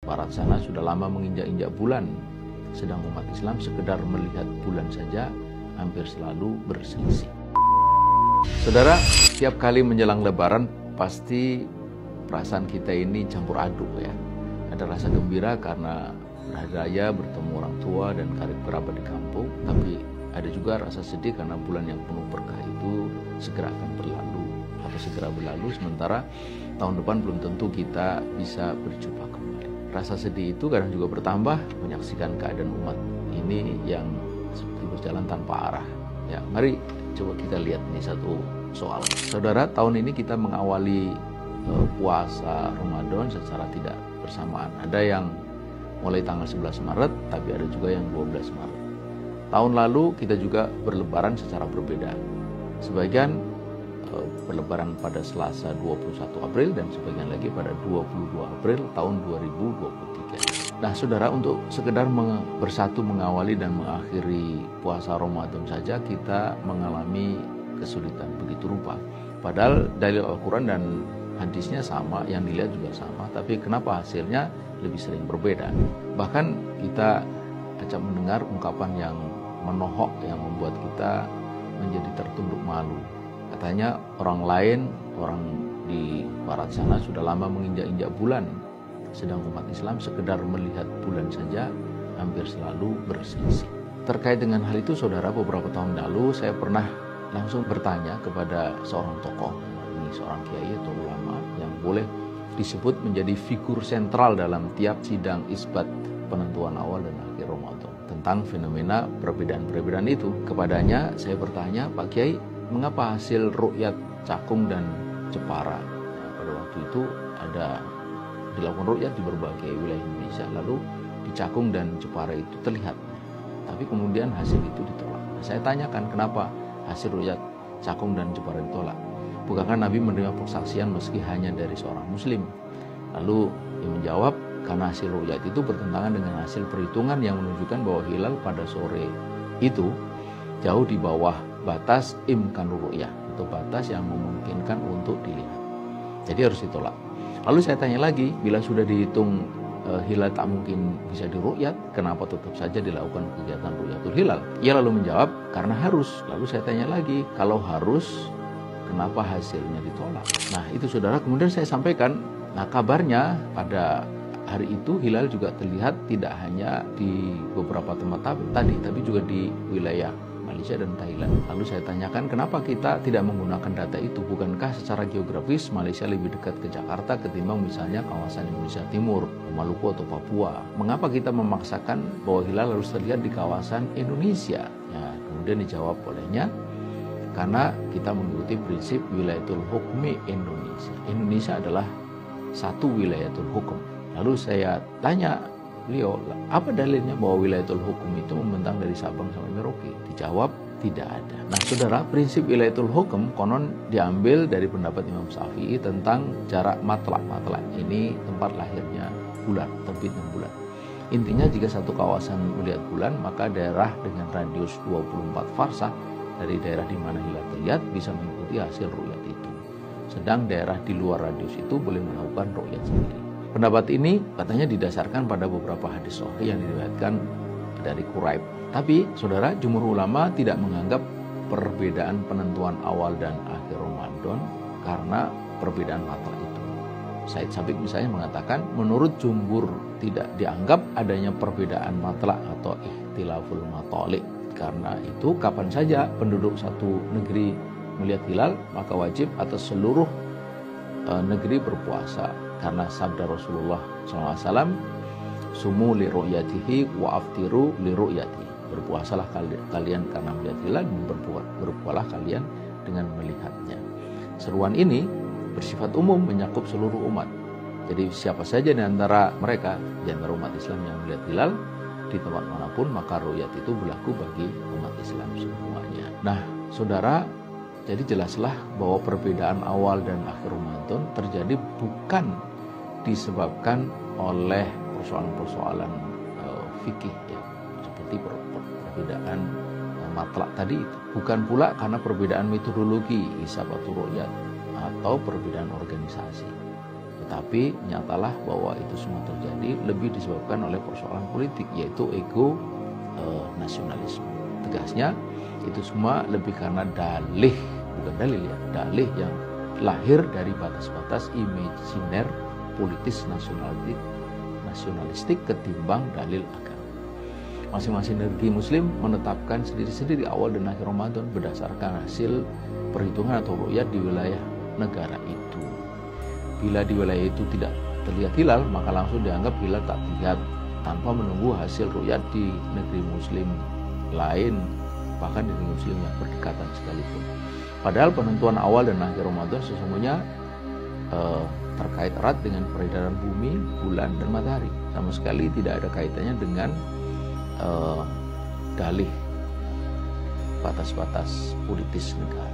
Barat sana sudah lama menginjak-injak bulan, sedang umat Islam sekedar melihat bulan saja hampir selalu berselisih. Saudara, setiap kali menjelang Lebaran pasti perasaan kita ini campur aduk ya. Ada rasa gembira karena berhari raya bertemu orang tua dan karib kerabat di kampung, tapi ada juga rasa sedih karena bulan yang penuh berkah itu segera akan berlalu atau segera berlalu, sementara tahun depan belum tentu kita bisa berjumpa kembali. Rasa sedih itu kadang juga bertambah menyaksikan keadaan umat ini yang seperti berjalan tanpa arah. Ya, mari coba kita lihat nih satu soal. Saudara, tahun ini kita mengawali puasa Ramadan secara tidak bersamaan. Ada yang mulai tanggal 11 Maret, tapi ada juga yang 12 Maret. Tahun lalu kita juga berlebaran secara berbeda. Sebagian berlebaran pada Selasa 21 April dan sebagian lagi pada 22 April tahun 2023. Nah, saudara, untuk sekedar bersatu mengawali dan mengakhiri puasa Ramadan saja kita mengalami kesulitan begitu rupa. Padahal dalil Al-Quran dan hadisnya sama, yang dilihat juga sama, tapi kenapa hasilnya lebih sering berbeda? Bahkan kita acap mendengar ungkapan yang menohok yang membuat kita menjadi tertunduk malu. Katanya orang lain, orang di barat sana sudah lama menginjak-injak bulan, sedang umat Islam sekedar melihat bulan saja hampir selalu berselisih. Terkait dengan hal itu, saudara, beberapa tahun lalu saya pernah langsung bertanya kepada seorang tokoh, ini seorang kiai atau ulama yang boleh disebut menjadi figur sentral dalam tiap sidang isbat penentuan awal dan akhir Ramadan, tentang fenomena perbedaan-perbedaan itu. Kepadanya saya bertanya, Pak Kiai, mengapa hasil ru'yat Cakung dan Jepara? Nah, pada waktu itu ada dilakukan ru'yat di berbagai wilayah Indonesia, lalu di Cakung dan Jepara itu terlihat, tapi kemudian hasil itu ditolak. Nah, saya tanyakan kenapa hasil ru'yat Cakung dan Jepara ditolak. Bukankah Nabi menerima persaksian meski hanya dari seorang muslim? Lalu dia menjawab, karena hasil ru'yat itu bertentangan dengan hasil perhitungan yang menunjukkan bahwa hilal pada sore itu jauh di bawah batas imkanur ru'yah, atau batas yang memungkinkan untuk dilihat. Jadi harus ditolak. Lalu saya tanya lagi, bila sudah dihitung hilal tak mungkin bisa diru'yat, kenapa tetap saja dilakukan kegiatan ru'yatul hilal? Ia lalu menjawab, karena harus. Lalu saya tanya lagi, kalau harus, kenapa hasilnya ditolak? Nah, itu saudara, kemudian saya sampaikan, nah kabarnya pada hari itu hilal juga terlihat tidak hanya di beberapa tempat tadi, tapi juga di wilayah Malaysia dan Thailand. Lalu saya tanyakan, kenapa kita tidak menggunakan data itu? Bukankah secara geografis Malaysia lebih dekat ke Jakarta ketimbang misalnya kawasan Indonesia Timur, Maluku atau Papua? Mengapa kita memaksakan bahwa hilal harus terlihat di kawasan Indonesia? Ya, kemudian dijawab olehnya, karena kita mengikuti prinsip wilayatul hukmi Indonesia. Indonesia adalah satu wilayatul hukum. Lalu saya tanya beliau, apa dalilnya bahwa wilayatul hukum itu membentang dari Sabang sampai Merauke? Dijawab, tidak ada. Nah, saudara, prinsip wilayatul hukum konon diambil dari pendapat Imam Syafi'i tentang jarak matlak. Matlak ini tempat lahirnya bulan, terbitnya bulan. Intinya, jika satu kawasan melihat bulan, maka daerah dengan radius 24 farsah dari daerah di mana hilal terlihat bisa mengikuti hasil ru'yat itu. Sedang daerah di luar radius itu boleh melakukan ru'yat sendiri. Pendapat ini katanya didasarkan pada beberapa hadis sahih yang diriwayatkan dari Quraib. Tapi, saudara, jumhur ulama tidak menganggap perbedaan penentuan awal dan akhir Ramadan karena perbedaan matlak itu. Said Sabiq misalnya mengatakan, menurut jumhur tidak dianggap adanya perbedaan matlak atau ikhtilaful matalik. Karena itu, kapan saja penduduk satu negeri melihat hilal, maka wajib atas seluruh negeri berpuasa. Karena sabda Rasulullah SAW, sumu li ru'yatihi wa aftiru li ru'yatihi. Berpuasalah kalian karena melihat hilal, dan berpualah kalian dengan melihatnya. Seruan ini bersifat umum, menyakup seluruh umat. Jadi siapa saja di antara mereka, di antara umat Islam yang melihat hilal di tempat manapun, maka ru'yat itu berlaku bagi umat Islam semuanya. Nah, saudara, jadi jelaslah bahwa perbedaan awal dan akhir Ramadan terjadi bukan disebabkan oleh persoalan-persoalan fikih ya, seperti perbedaan matlak tadi itu. Bukan pula karena perbedaan metodologi hisab atau ru'yat atau perbedaan organisasi. Tetapi nyatalah bahwa itu semua terjadi lebih disebabkan oleh persoalan politik, yaitu ego nasionalisme. Tegasnya itu semua lebih karena dalih, bukan dalil ya, dalih yang lahir dari batas-batas imajiner politis nasionalistik ketimbang dalil agama. Masing-masing negeri muslim menetapkan sendiri-sendiri awal dan akhir Ramadan berdasarkan hasil perhitungan atau ru'yat di wilayah negara itu. Bila di wilayah itu tidak terlihat hilal, maka langsung dianggap hilal tak terlihat tanpa menunggu hasil ru'yat di negeri muslim lain, bahkan di negeri muslim yang berdekatan sekalipun. Padahal penentuan awal dan akhir Ramadan sesungguhnya terkait erat dengan peredaran bumi, bulan, dan matahari. Sama sekali tidak ada kaitannya dengan dalih batas-batas politis negara.